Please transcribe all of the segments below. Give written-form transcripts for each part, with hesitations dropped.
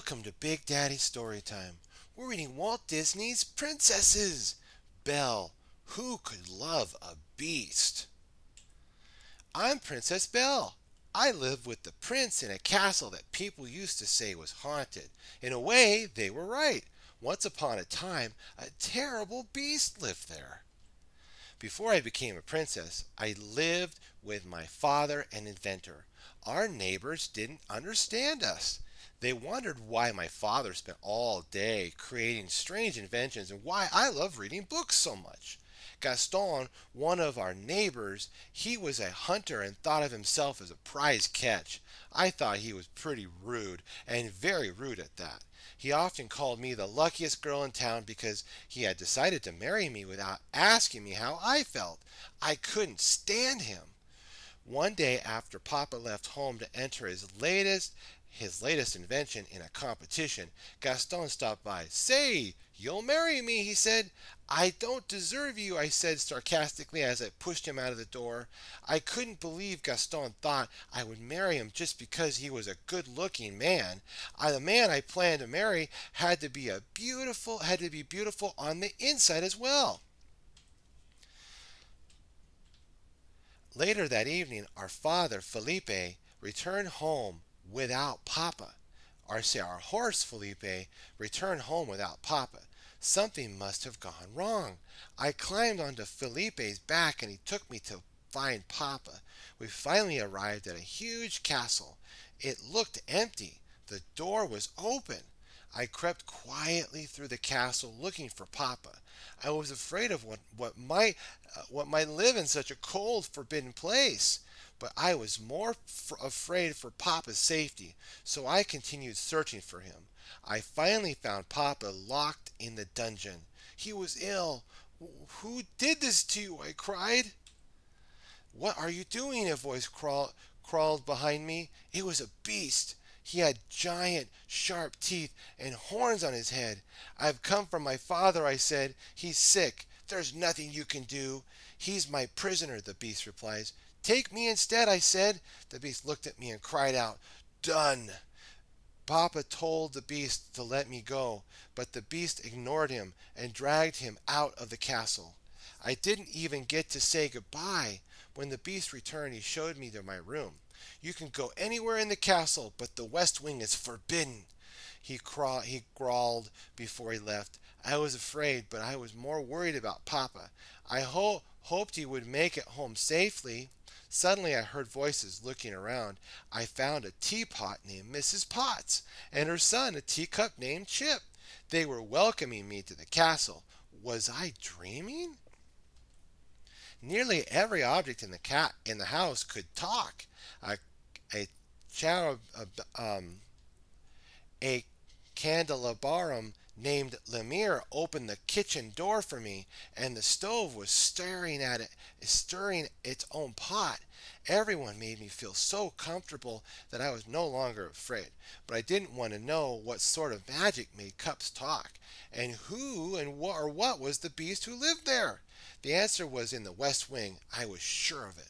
Welcome to Big Daddy Storytime. We're reading Walt Disney's Princesses. Belle, who could love a beast? I'm Princess Belle. I live with the prince in a castle that people used to say was haunted. In a way, they were right. Once upon a time, a terrible beast lived there. Before I became a princess, I lived with my father, an inventor. Our neighbors didn't understand us. They wondered why my father spent all day creating strange inventions and why I love reading books so much. Gaston, one of our neighbors, he was a hunter and thought of himself as a prize catch. I thought he was pretty rude, and very rude at that. He often called me the luckiest girl in town because he had decided to marry me without asking me how I felt. I couldn't stand him. One day after Papa left home to enter his latest invention in a competition, Gaston stopped by. "Say, you'll marry me," he said. "I don't deserve you," I said sarcastically as I pushed him out of the door. I couldn't believe Gaston thought I would marry him just because he was a good-looking man. The man I planned to marry had to be beautiful on the inside as well. Later that evening, our father, Felipe, returned home without Papa. Our horse, Felipe, returned home without Papa. Something must have gone wrong. I climbed onto Felipe's back and he took me to find Papa. We finally arrived at a huge castle. It looked empty. The door was open. I crept quietly through the castle looking for Papa. I was afraid of what might live in such a cold, forbidden place. But I was more afraid for Papa's safety, so I continued searching for him. I finally found Papa locked in the dungeon. He was ill. "Who did this to you?" I cried. "What are you doing?" A voice crawled behind me. It was a beast. He had giant, sharp teeth and horns on his head. "I've come from my father," I said. "He's sick. There's nothing you can do." "He's my prisoner," the beast replies. "Take me instead," I said. The beast looked at me and cried out, "Done." Papa told the beast to let me go, but the beast ignored him and dragged him out of the castle. I didn't even get to say goodbye. When the beast returned, he showed me to my room. "You can go anywhere in the castle, but the west wing is forbidden," he growled before he left. I was afraid, but I was more worried about Papa. I hoped he would make it home safely. Suddenly I heard voices looking around. I found a teapot named Mrs. Potts, and her son, a teacup named Chip. They were welcoming me to the castle. Was I dreaming? Nearly every object in the house could talk. A, a, char- a candelabrum named Lemire opened the kitchen door for me, and the stove was stirring its own pot. Everyone made me feel so comfortable that I was no longer afraid. But I didn't want to know what sort of magic made cups talk, and who and what was the beast who lived there. The answer was in the west wing. I was sure of it.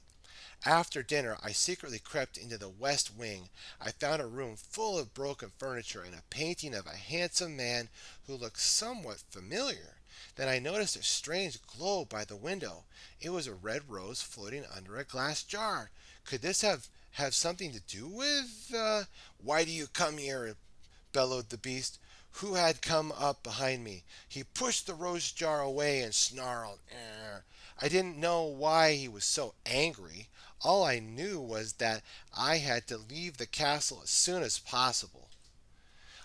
After dinner, I secretly crept into the west wing. I found a room full of broken furniture and a painting of a handsome man who looked somewhat familiar. Then I noticed a strange glow by the window. It was a red rose floating under a glass jar. Could this have something to do with? "Why do you come here?" bellowed the beast, who had come up behind me. He pushed the rose jar away and snarled. I didn't know why he was so angry. All I knew was that I had to leave the castle as soon as possible.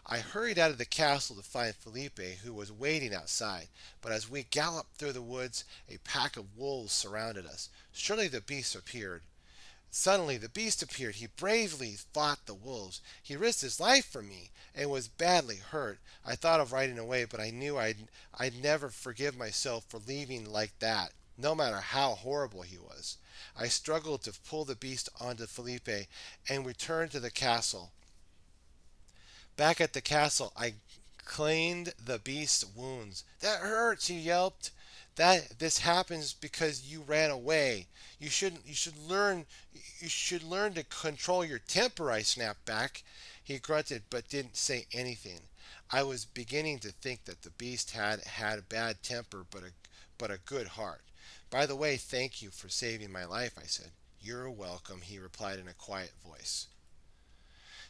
I hurried out of the castle to find Felipe, who was waiting outside. But as we galloped through the woods, a pack of wolves surrounded us. Suddenly the beast appeared. He bravely fought the wolves. He risked his life for me and was badly hurt. I thought of riding away, but I knew I'd never forgive myself for leaving like that, no matter how horrible he was. I struggled to pull the beast onto Felipe and returned to the castle. Back at the castle, I cleaned the beast's wounds. "That hurts," he yelped. "This happens because you ran away. You should learn to control your temper," I snapped back. He grunted but didn't say anything. I was beginning to think that the beast had a bad temper but a good heart. By the way, thank you for saving my life, I said. You're welcome, he replied in a quiet voice.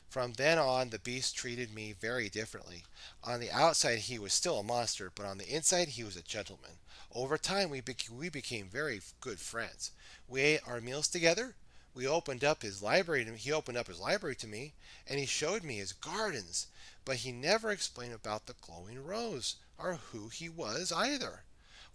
From then on, the beast treated me very differently. On the outside, he was still a monster, but on the inside, he was a gentleman. Over time, we became very good friends. We ate our meals together. We opened up his library to me. He opened up his library to me, and he showed me his gardens. But he never explained about the glowing rose or who he was either.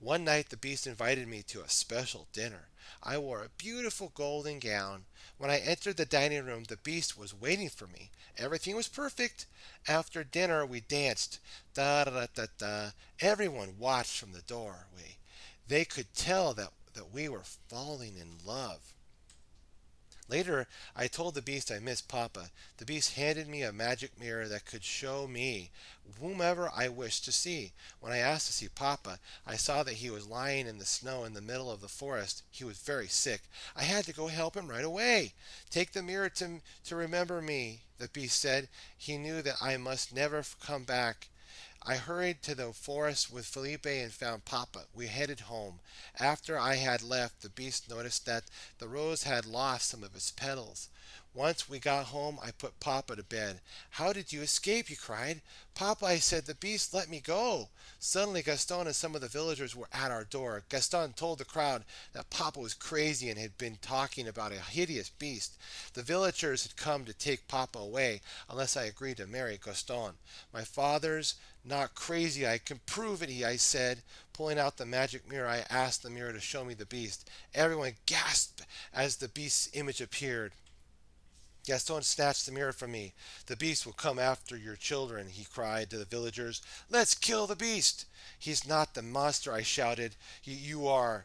One night the beast invited me to a special dinner. I wore a beautiful golden gown. When I entered the dining room, the beast was waiting for me. Everything was perfect. After dinner, we danced. Da da da da. Everyone watched from the doorway. They could tell that we were falling in love. Later, I told the beast I missed Papa. The beast handed me a magic mirror that could show me whomever I wished to see. When I asked to see Papa, I saw that he was lying in the snow in the middle of the forest. He was very sick. I had to go help him right away. Take the mirror to remember me, the beast said. He knew that I must never come back. I hurried to the forest with Felipe and found Papa. We headed home. After I had left, the beast noticed that the rose had lost some of its petals. Once we got home, I put Papa to bed. How did you escape? He cried. Papa, I said, the beast let me go. Suddenly, Gaston and some of the villagers were at our door. Gaston told the crowd that Papa was crazy and had been talking about a hideous beast. The villagers had come to take Papa away unless I agreed to marry Gaston. My father's not crazy, I can prove it, I said. Pulling out the magic mirror, I asked the mirror to show me the beast. Everyone gasped as the beast's image appeared. Gaston snatched the mirror from me. The beast will come after your children, he cried to the villagers. Let's kill the beast! He's not the monster, I shouted. You are.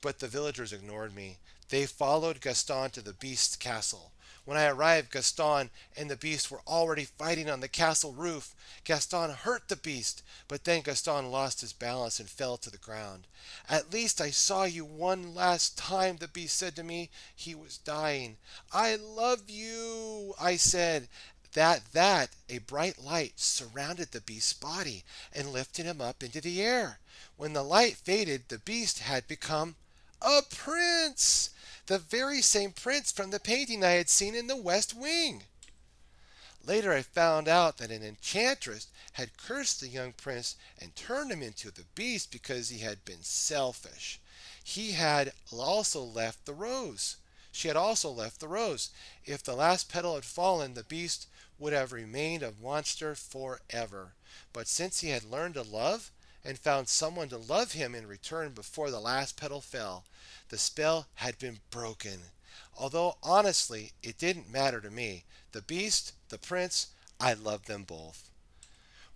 But the villagers ignored me. They followed Gaston to the beast's castle. When I arrived, Gaston and the beast were already fighting on the castle roof. Gaston hurt the beast, but then Gaston lost his balance and fell to the ground. At least I saw you one last time, the beast said to me. He was dying. I love you, I said. A bright light surrounded the beast's body and lifted him up into the air. When the light faded, the beast had become a prince! The very same prince from the painting I had seen in the West Wing. Later I found out that an enchantress had cursed the young prince and turned him into the beast because he had been selfish. He had also left the rose. She had also left the rose. If the last petal had fallen, the beast would have remained a monster forever. But since he had learned to love and found someone to love him in return before the last petal fell, the spell had been broken. Although honestly, it didn't matter to me. The beast, the prince, I loved them both.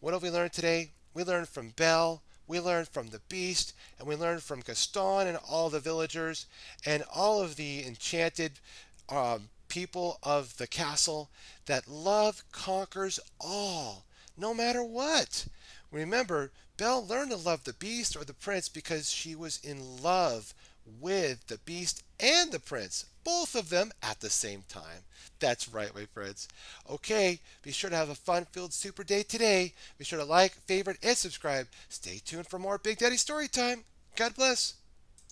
What have we learned today? We learned from Belle, we learned from the beast, and we learned from Gaston and all the villagers and all of the enchanted people of the castle that love conquers all, no matter what. Remember, Belle learned to love the beast or the prince because she was in love with the beast and the prince, both of them at the same time. That's right, my friends. Okay, be sure to have a fun-filled super day today. Be sure to like, favorite, and subscribe. Stay tuned for more Big Daddy Story Time. God bless.